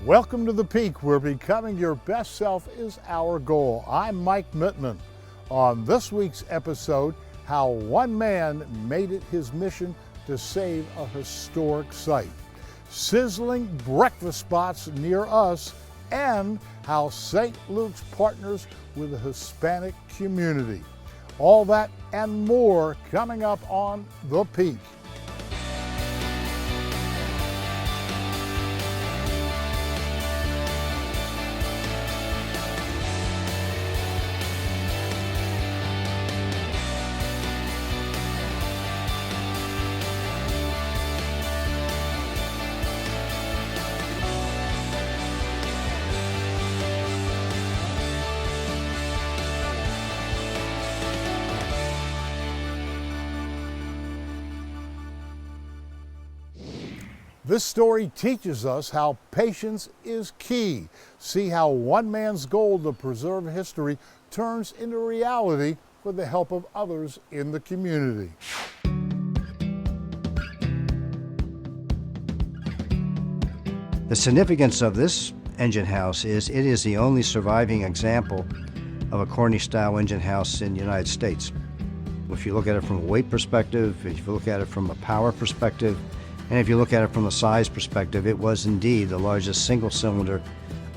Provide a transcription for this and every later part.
Welcome to the Peak, where becoming your best self is our goal. I'm Mike Mittman. On this week's episode, how one man made it his mission to save a historic site, sizzling breakfast spots near us, and how St. Luke's partners with the Hispanic community. All that and more coming up on The Peak. This story teaches us how patience is key. See how one man's goal to preserve history turns into reality with the help of others in the community. The significance of this engine house is it is the only surviving example of a Cornish-style engine house in the United States. If you look at it from a weight perspective, if you look at it from a power perspective, and if you look at it from a size perspective, it was indeed the largest single-cylinder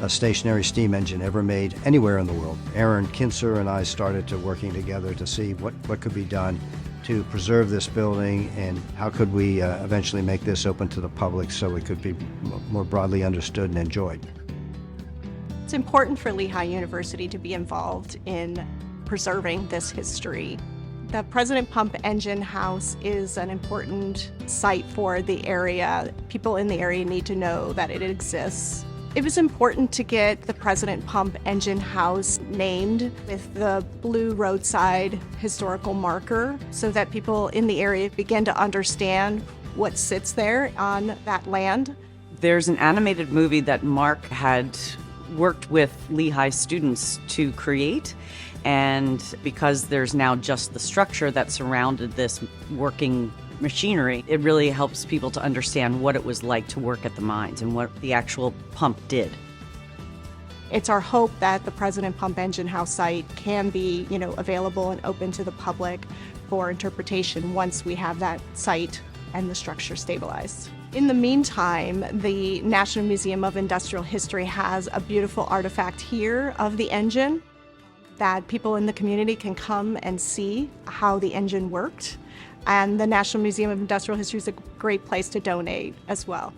stationary steam engine ever made anywhere in the world. Aaron Kinser and I started working together to see what could be done to preserve this building and how could we eventually make this open to the public so it could be more broadly understood and enjoyed. It's important for Lehigh University to be involved in preserving this history. The President Pump Engine House is an important site for the area. People in the area need to know that it exists. It was important to get the President Pump Engine House named with the blue roadside historical marker so that people in the area begin to understand what sits there on that land. There's an animated movie that Mark had worked with Lehigh students to create. And because there's now just the structure that surrounded this working machinery, it really helps people to understand what it was like to work at the mines and what the actual pump did. It's our hope that the President Pump Engine House site can be, available and open to the public for interpretation once we have that site and the structure stabilized. In the meantime, the National Museum of Industrial History has a beautiful artifact here of the engine that people in the community can come and see how the engine worked. And the National Museum of Industrial History is a great place to donate as well.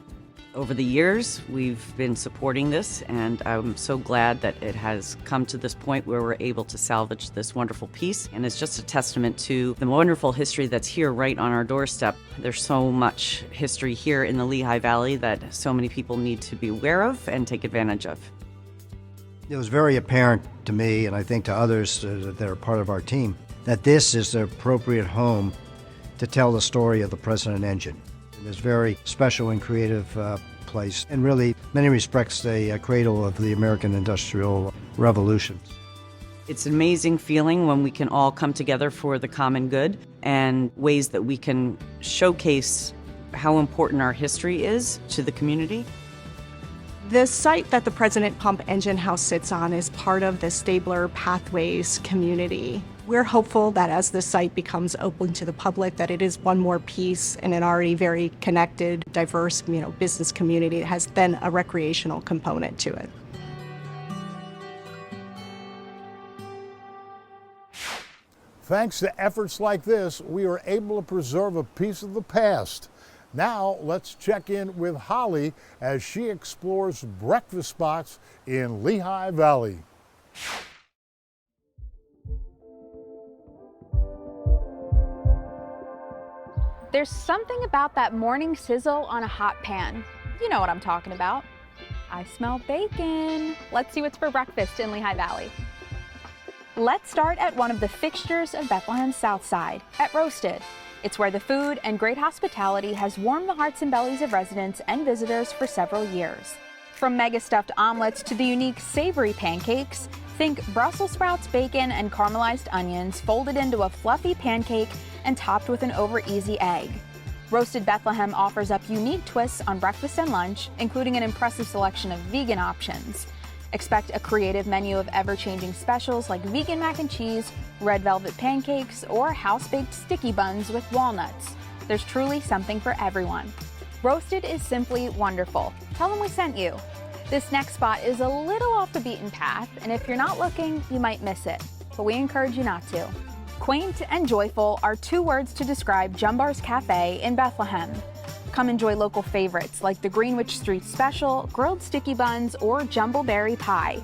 Over the years, we've been supporting this, and I'm so glad that it has come to this point where we're able to salvage this wonderful piece. And it's just a testament to the wonderful history that's here right on our doorstep. There's so much history here in the Lehigh Valley that so many people need to be aware of and take advantage of. It was very apparent to me, and I think to others that are part of our team, that this is the appropriate home to tell the story of the President engine. It's a very special and creative place, and really, in many respects, the cradle of the American Industrial Revolution. It's an amazing feeling when we can all come together for the common good and ways that we can showcase how important our history is to the community. The site that the President Pump Engine House sits on is part of the Stabler Pathways community. We're hopeful that as the site becomes open to the public, that it is one more piece in an already very connected, diverse, business community that has then a recreational component to it. Thanks to efforts like this, we are able to preserve a piece of the past. Now let's check in with Holly as she explores breakfast spots in Lehigh Valley. There's something about that morning sizzle on a hot pan. You know what I'm talking about. I smell bacon. Let's see what's for breakfast in Lehigh Valley. Let's start at one of the fixtures of Bethlehem's South Side, at Roasted. It's where the food and great hospitality has warmed the hearts and bellies of residents and visitors for several years. From mega stuffed omelets to the unique savory pancakes, think Brussels sprouts, bacon, and caramelized onions folded into a fluffy pancake and topped with an over-easy egg. Roasted Bethlehem offers up unique twists on breakfast and lunch, including an impressive selection of vegan options. Expect a creative menu of ever-changing specials like vegan mac and cheese, red velvet pancakes, or house-baked sticky buns with walnuts. There's truly something for everyone. Roasted is simply wonderful. Tell them we sent you. This next spot is a little off the beaten path, and if you're not looking, you might miss it, but we encourage you not to. Quaint and joyful are two words to describe Jumbar's Cafe in Bethlehem. Come enjoy local favorites like the Greenwich Street Special, grilled sticky buns, or jumbleberry pie.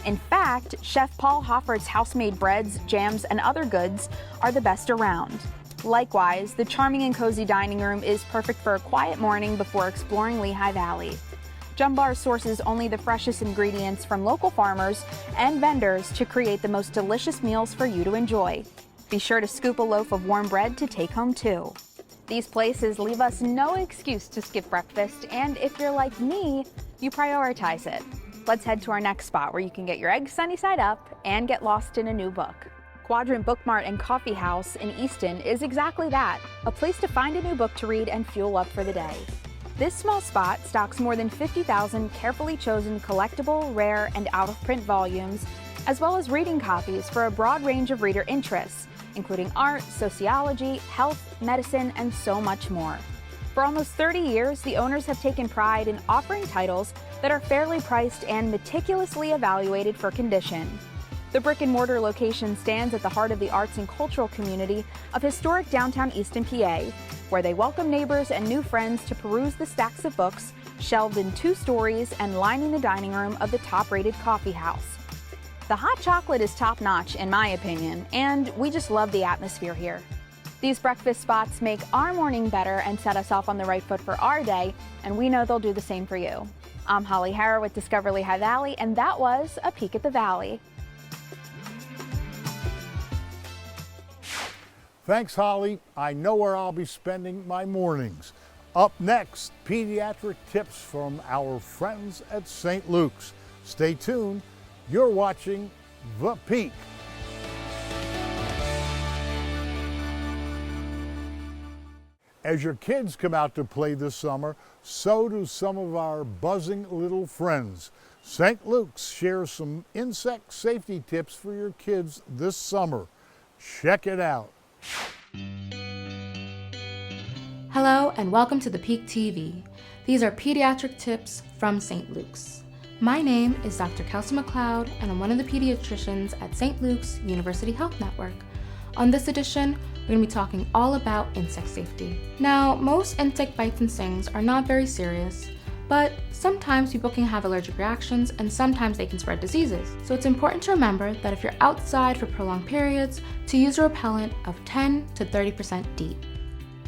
In fact, Chef Paul Hoffert's house-made breads, jams, and other goods are the best around. Likewise, the charming and cozy dining room is perfect for a quiet morning before exploring Lehigh Valley. Jumbar sources only the freshest ingredients from local farmers and vendors to create the most delicious meals for you to enjoy. Be sure to scoop a loaf of warm bread to take home too. These places leave us no excuse to skip breakfast, and if you're like me, you prioritize it. Let's head to our next spot where you can get your eggs sunny side up and get lost in a new book. Quadrant Bookmart and Coffee House in Easton is exactly that, a place to find a new book to read and fuel up for the day. This small spot stocks more than 50,000 carefully chosen collectible, rare, and out-of-print volumes, as well as reading copies for a broad range of reader interests, including art, sociology, health, medicine, and so much more. For almost 30 years, the owners have taken pride in offering titles that are fairly priced and meticulously evaluated for condition. The brick-and-mortar location stands at the heart of the arts and cultural community of historic downtown Easton, PA, where they welcome neighbors and new friends to peruse the stacks of books shelved in 2 stories and lining the dining room of the top-rated coffee house. The hot chocolate is top-notch, in my opinion, and we just love the atmosphere here. These breakfast spots make our morning better and set us off on the right foot for our day, and we know they'll do the same for you. I'm Holly Harrow with Discover Lehigh Valley, and that was a peek at the valley. Thanks, Holly. I know where I'll be spending my mornings. Up next, pediatric tips from our friends at St. Luke's. Stay tuned. You're watching The Peak. As your kids come out to play this summer, so do some of our buzzing little friends. St. Luke's shares some insect safety tips for your kids this summer. Check it out. Hello and welcome to The Peak TV. These are pediatric tips from St. Luke's. My name is Dr. Kelsey McLeod and I'm one of the pediatricians at St. Luke's University Health Network. On this edition, we're going to be talking all about insect safety. Now, most insect bites and stings are not very serious, but sometimes people can have allergic reactions and sometimes they can spread diseases. So it's important to remember that if you're outside for prolonged periods, to use a repellent of 10 to 30% DEET.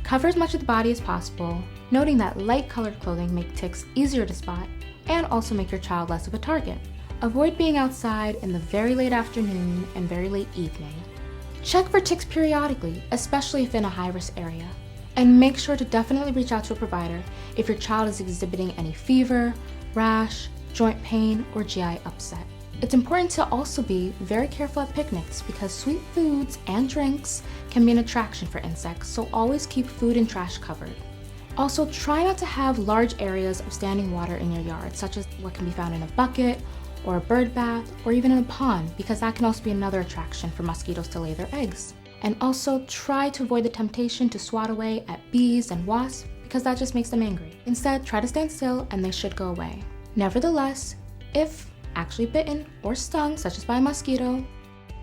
Cover as much of the body as possible, noting that light-colored clothing makes ticks easier to spot and also make your child less of a target. Avoid being outside in the very late afternoon and very late evening. Check for ticks periodically, especially if in a high-risk area. And make sure to definitely reach out to a provider if your child is exhibiting any fever, rash, joint pain, or GI upset. It's important to also be very careful at picnics because sweet foods and drinks can be an attraction for insects, so always keep food and trash covered. Also, try not to have large areas of standing water in your yard, such as what can be found in a bucket, or a bird bath, or even in a pond, because that can also be another attraction for mosquitoes to lay their eggs. And also try to avoid the temptation to swat away at bees and wasps, because that just makes them angry. Instead, try to stand still and they should go away. Nevertheless, if actually bitten or stung, such as by a mosquito,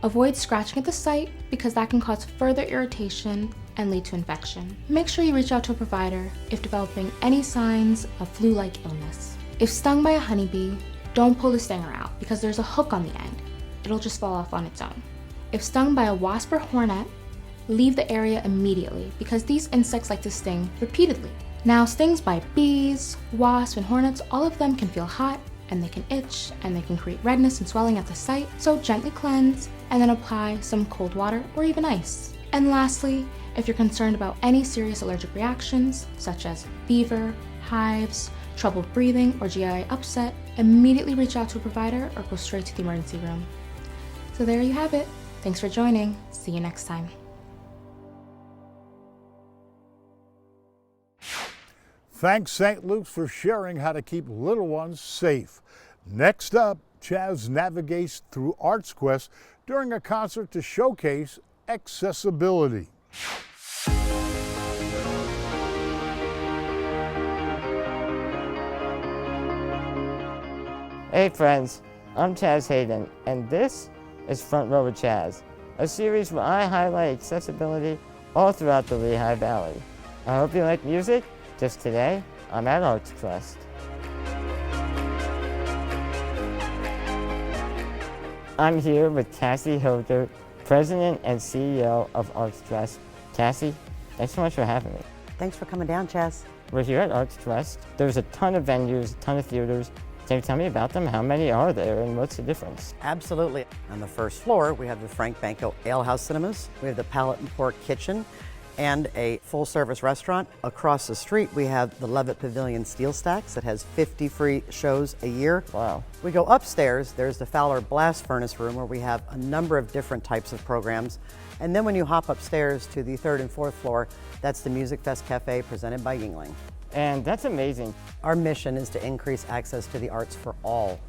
avoid scratching at the site because that can cause further irritation and lead to infection. Make sure you reach out to a provider if developing any signs of flu-like illness. If stung by a honeybee, don't pull the stinger out because there's a hook on the end. It'll just fall off on its own. If stung by a wasp or hornet, leave the area immediately because these insects like to sting repeatedly. Now, stings by bees, wasps, and hornets, all of them can feel hot and they can itch and they can create redness and swelling at the site, so gently cleanse and then apply some cold water or even ice. And lastly, if you're concerned about any serious allergic reactions, such as fever, hives, trouble breathing, or GI upset, immediately reach out to a provider or go straight to the emergency room. So there you have it. Thanks for joining. See you next time. Thanks, St. Luke's, for sharing how to keep little ones safe. Next up, Chaz navigates through ArtsQuest during a concert to showcase accessibility. Hey friends, I'm Chaz Hayden, and this is Front Row with Chaz, a series where I highlight accessibility all throughout the Lehigh Valley. I hope you like music. Just today, I'm at ArtsQuest. I'm here with Cassie Hilder, President and CEO of ArtsQuest. Cassie, thanks so much for having me. Thanks for coming down, Chaz. We're here at ArtsQuest. There's a ton of venues, a ton of theaters. Can you tell me about them? How many are there and what's the difference? Absolutely. On the first floor, we have the Frank Banco Ale House Cinemas. We have the Palate and Pork Kitchen and a full-service restaurant. Across the street, we have the Levitt Pavilion Steel Stacks that has 50 free shows a year. Wow. We go upstairs, there's the Fowler Blast Furnace Room where we have a number of different types of programs. And then when you hop upstairs to the third and fourth floor, that's the Music Fest Cafe presented by Yingling. And that's amazing. Our mission is to increase access to the arts for all.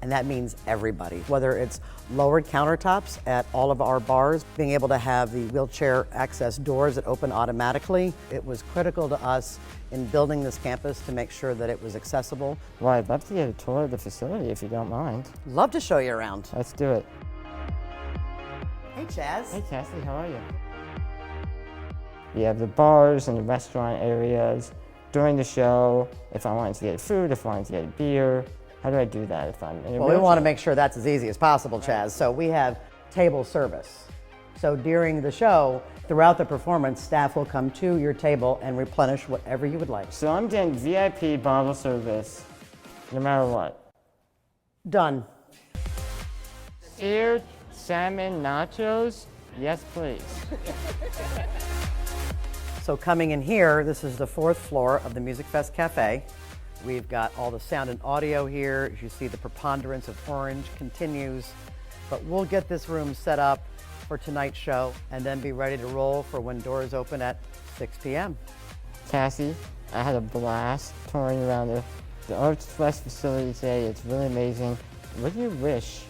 And that means everybody, whether it's lowered countertops at all of our bars, being able to have the wheelchair access doors that open automatically. It was critical to us in building this campus to make sure that it was accessible. Well, I'd love to get a tour of the facility if you don't mind. Love to show you around. Let's do it. Hey, Chaz. Hey, Cassie, how are you? We have the bars and the restaurant areas. During the show, if I wanted to get food, if I wanted to get beer, how do I do that if I'm in a Well, we wheelchair? want to make sure that's as easy as possible, Chaz. So we have table service. So during the show, throughout the performance, staff will come to your table and replenish whatever you would like. So I'm getting VIP bottle service, no matter what. Done. Seared salmon nachos, yes please. So coming in here, this is the fourth floor of the Music Fest Cafe. We've got all the sound and audio here. As you see, the preponderance of orange continues. But we'll get this room set up for tonight's show and then be ready to roll for when doors open at 6 p.m. Cassie, I had a blast touring around the ArtsQuest facility today. It's really amazing. What do you wish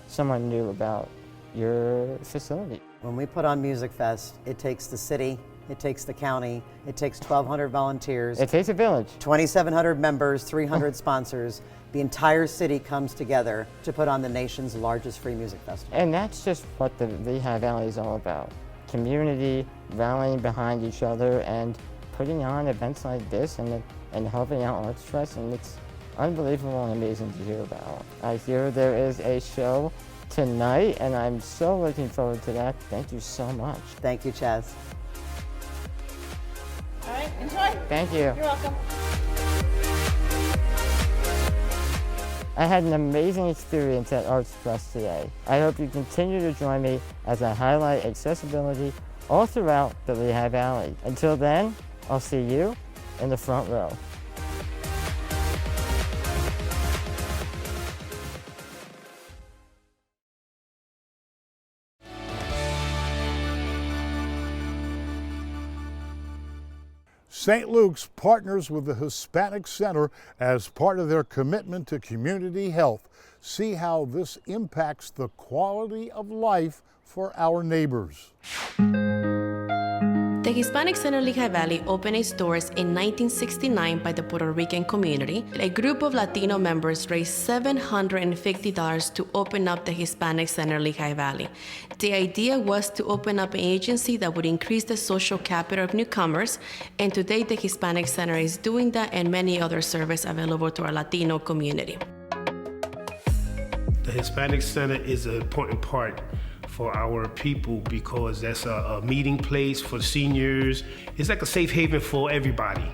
someone knew about your facility? When we put on Music Fest, it takes the city, it takes the county, it takes 1,200 volunteers. It takes a village. 2,700 members, 300 sponsors. The entire city comes together to put on the nation's largest free music festival. And that's just what the Lehigh Valley is all about. Community, rallying behind each other and putting on events like this and helping out ArtsQuest, and it's unbelievable and amazing to hear about. I hear there is a show tonight and I'm so looking forward to that. Thank you so much. Thank you, Chaz. All right, enjoy. Thank you. You're welcome. I had an amazing experience at ArtsQuest today. I hope you continue to join me as I highlight accessibility all throughout the Lehigh Valley. Until then, I'll see you in the front row. St. Luke's partners with the Hispanic Center as part of their commitment to community health. See how this impacts the quality of life for our neighbors. The Hispanic Center Lehigh Valley opened its doors in 1969 by the Puerto Rican community. A group of Latino members raised $750 to open up the Hispanic Center Lehigh Valley. The idea was to open up an agency that would increase the social capital of newcomers, and today the Hispanic Center is doing that and many other services available to our Latino community. The Hispanic Center is an important part for our people because that's a meeting place for seniors. It's like a safe haven for everybody.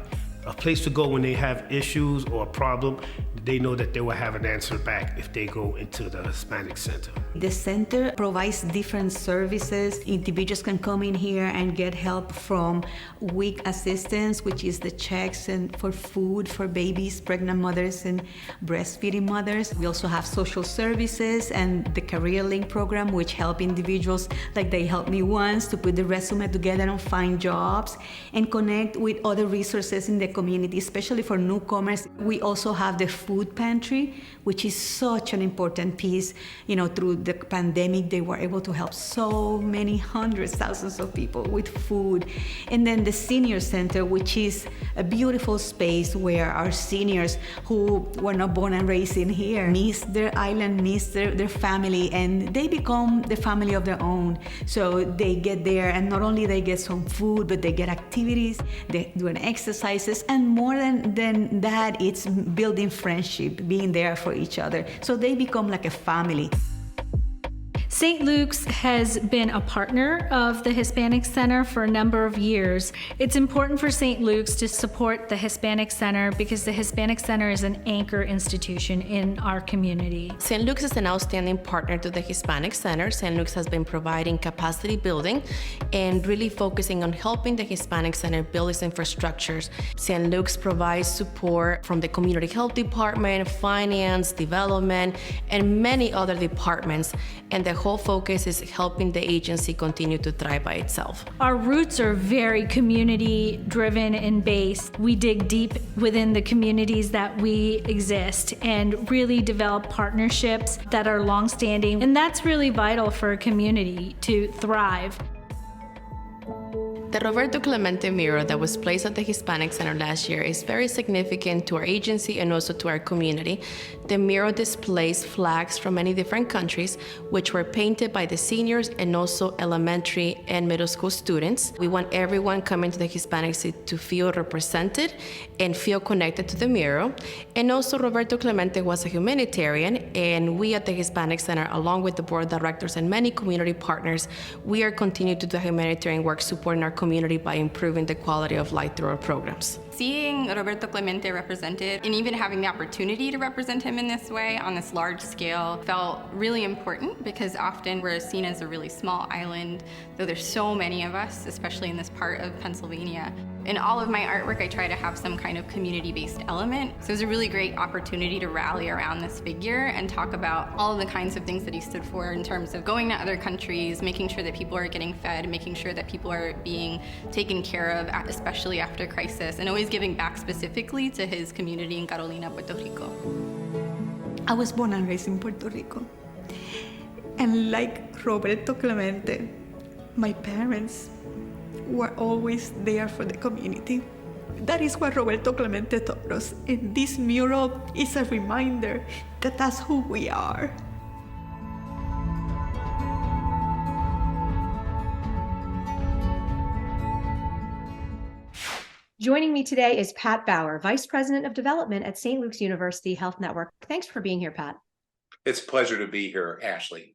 A place to go when they have issues or a problem. they know that they will have an answer back if they go into the Hispanic Center. The center provides different services. Individuals can come in here and get help from WIC assistance, which is the checks and for food for babies, pregnant mothers, and breastfeeding mothers. We also have social services and the Career Link program, which help individuals, like they helped me once, to put the resume together and find jobs and connect with other resources in the community, especially for newcomers. We also have the food pantry, which is such an important piece. You know, through the pandemic, they were able to help so many hundreds, thousands of people with food. And then the senior center, which is a beautiful space where our seniors who were not born and raised in here miss their island, miss their family, and they become the family of their own. So they get there, and not only they get some food, but they get activities, they do exercises, and more than that, it's building friendship, being there for each other. So they become like a family. St. Luke's has been a partner of the Hispanic Center for a number of years. It's important for St. Luke's to support the Hispanic Center because the Hispanic Center is an anchor institution in our community. St. Luke's is an outstanding partner to the Hispanic Center. St. Luke's has been providing capacity building and really focusing on helping the Hispanic Center build its infrastructures. St. Luke's provides support from the Community Health Department, Finance, Development, and many other departments. And the whole focus is helping the agency continue to thrive by itself. Our roots are very community driven and based. We dig deep within the communities that we exist and really develop partnerships that are longstanding. And that's really vital for a community to thrive. The Roberto Clemente mural that was placed at the Hispanic Center last year is very significant to our agency and also to our community. The mural displays flags from many different countries, which were painted by the seniors and also elementary and middle school students. We want everyone coming to the Hispanic Center to feel represented and feel connected to the mural. And also Roberto Clemente was a humanitarian, and we at the Hispanic Center, along with the board of directors and many community partners, we are continuing to do humanitarian work supporting our community by improving the quality of life through our programs. Seeing Roberto Clemente represented and even having the opportunity to represent him in this way on this large scale felt really important because often we're seen as a really small island, though there's so many of us, especially in this part of Pennsylvania. In all of my artwork, I try to have some kind of community-based element. So it was a really great opportunity to rally around this figure and talk about all of the kinds of things that he stood for in terms of going to other countries, making sure that people are getting fed, making sure that people are being taken care of, especially after crisis, and always giving back specifically to his community in Carolina, Puerto Rico. I was born and raised in Puerto Rico. And like Roberto Clemente, my parents were always there for the community. That is what Roberto Clemente taught us. And this mural is a reminder that that's who we are. Joining me today is Pat Bauer, Vice President of Development at St. Luke's University Health Network. Thanks for being here, Pat. It's a pleasure to be here, Ashley.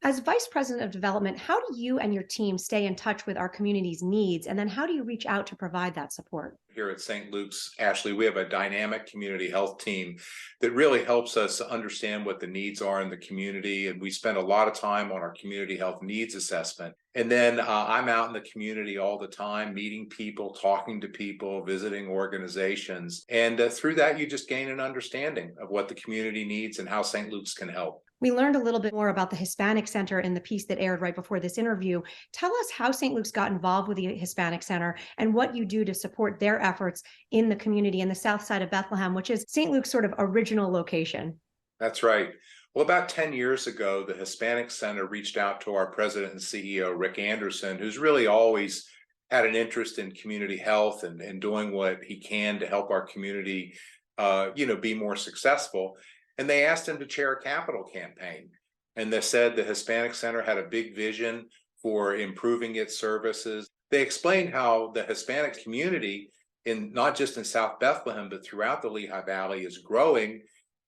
As Vice President of Development, how do you and your team stay in touch with our community's needs? And then how do you reach out to provide that support? Here at St. Luke's, Ashley, we have a dynamic community health team that really helps us understand what the needs are in the community. And we spend a lot of time on our community health needs assessment. And then I'm out in the community all the time, meeting people, talking to people, visiting organizations. And through that, you just gain an understanding of what the community needs and how St. Luke's can help. We learned a little bit more about the Hispanic Center in the piece that aired right before this interview. Tell us how St. Luke's got involved with the Hispanic Center and what you do to support their efforts in the community in the south side of Bethlehem, which is St. Luke's sort of original location. That's right. Well, about 10 years ago, the Hispanic Center reached out to our president and CEO, Rick Anderson, who's really always had an interest in community health and doing what he can to help our community, be more successful. And they asked him to chair a capital campaign. And they said the Hispanic Center had a big vision for improving its services. They explained how the Hispanic community, not just in South Bethlehem, but throughout the Lehigh Valley, is growing,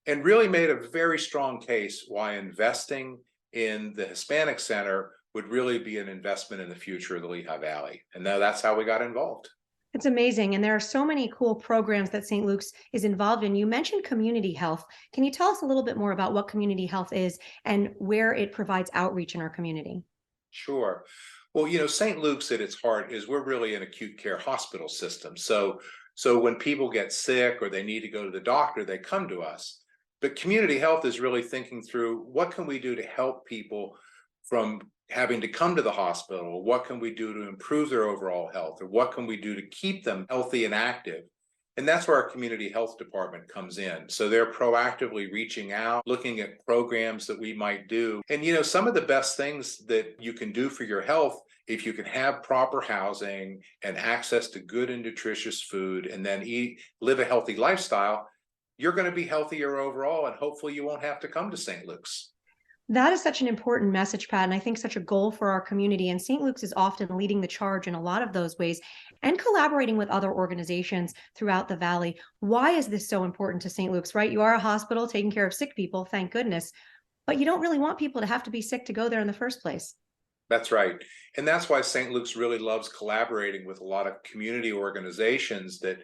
and really made a very strong case why investing in the Hispanic Center would really be an investment in the future of the Lehigh Valley. And now that's how we got involved. It's amazing. And there are so many cool programs that St. Luke's is involved in. You mentioned community health. Can you tell us a little bit more about what community health is and where it provides outreach in our community? Sure. Well, St. Luke's at its heart is we're really an acute care hospital system. So when people get sick or they need to go to the doctor, they come to us. But community health is really thinking through what can we do to help people from having to come to the hospital? What can we do to improve their overall health? Or what can we do to keep them healthy and active? And that's where our community health department comes in. So they're proactively reaching out, looking at programs that we might do. And some of the best things that you can do for your health, if you can have proper housing and access to good and nutritious food, and then live a healthy lifestyle, you're going to be healthier overall, and hopefully you won't have to come to St. Luke's. That is such an important message, Pat, and I think such a goal for our community. And St. Luke's is often leading the charge in a lot of those ways and collaborating with other organizations throughout the Valley. Why is this so important to St. Luke's, right? You are a hospital taking care of sick people, thank goodness, but you don't really want people to have to be sick to go there in the first place. That's right. And that's why St. Luke's really loves collaborating with a lot of community organizations that,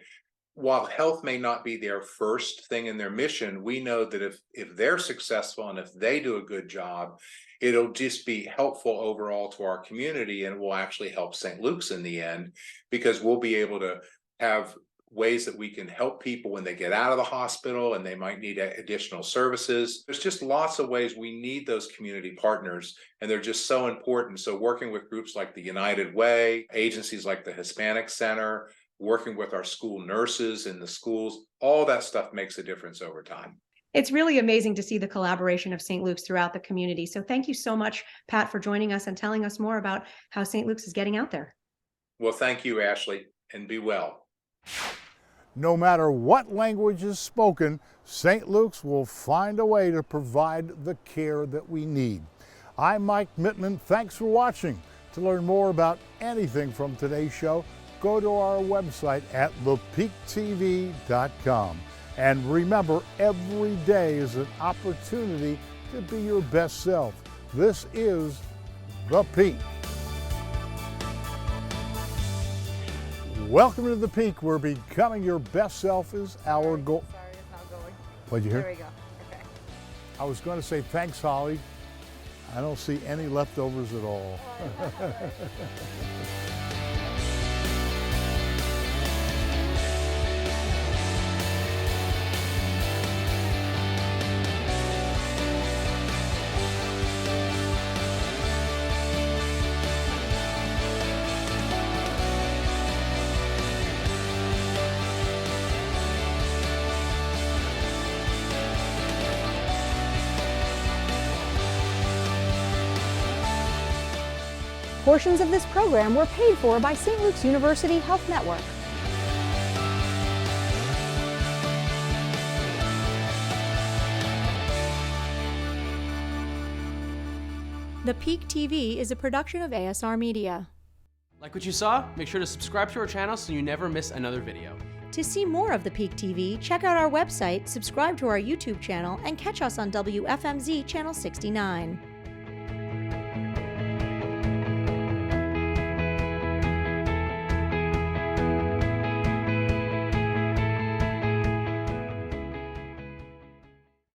while health may not be their first thing in their mission, we know that if they're successful and if they do a good job, it'll just be helpful overall to our community, and it will actually help St. Luke's in the end, because we'll be able to have ways that we can help people when they get out of the hospital and they might need additional services. There's just lots of ways we need those community partners, and they're just so important. So working with groups like the United Way, agencies like the Hispanic Center, working with our school nurses in the schools, all that stuff makes a difference over time. It's really amazing to see the collaboration of St. Luke's throughout the community. So thank you so much, Pat, for joining us and telling us more about how St. Luke's is getting out there. Well, thank you, Ashley, and be well. No matter what language is spoken, St. Luke's will find a way to provide the care that we need. I'm Mike Mittman. Thanks for watching. To learn more about anything from today's show, go to our website at thepeaktv.com. And remember, every day is an opportunity to be your best self. This is The Peak. Welcome to The Peak, where becoming your best self is our goal. Sorry, it's not going. What'd you hear? There we go. Okay. I was going to say thanks, Holly. I don't see any leftovers at all. Portions of this program were paid for by St. Luke's University Health Network. The Peak TV is a production of ASR Media. Like what you saw? Make sure to subscribe to our channel so you never miss another video. To see more of The Peak TV, check out our website, subscribe to our YouTube channel, and catch us on WFMZ Channel 69.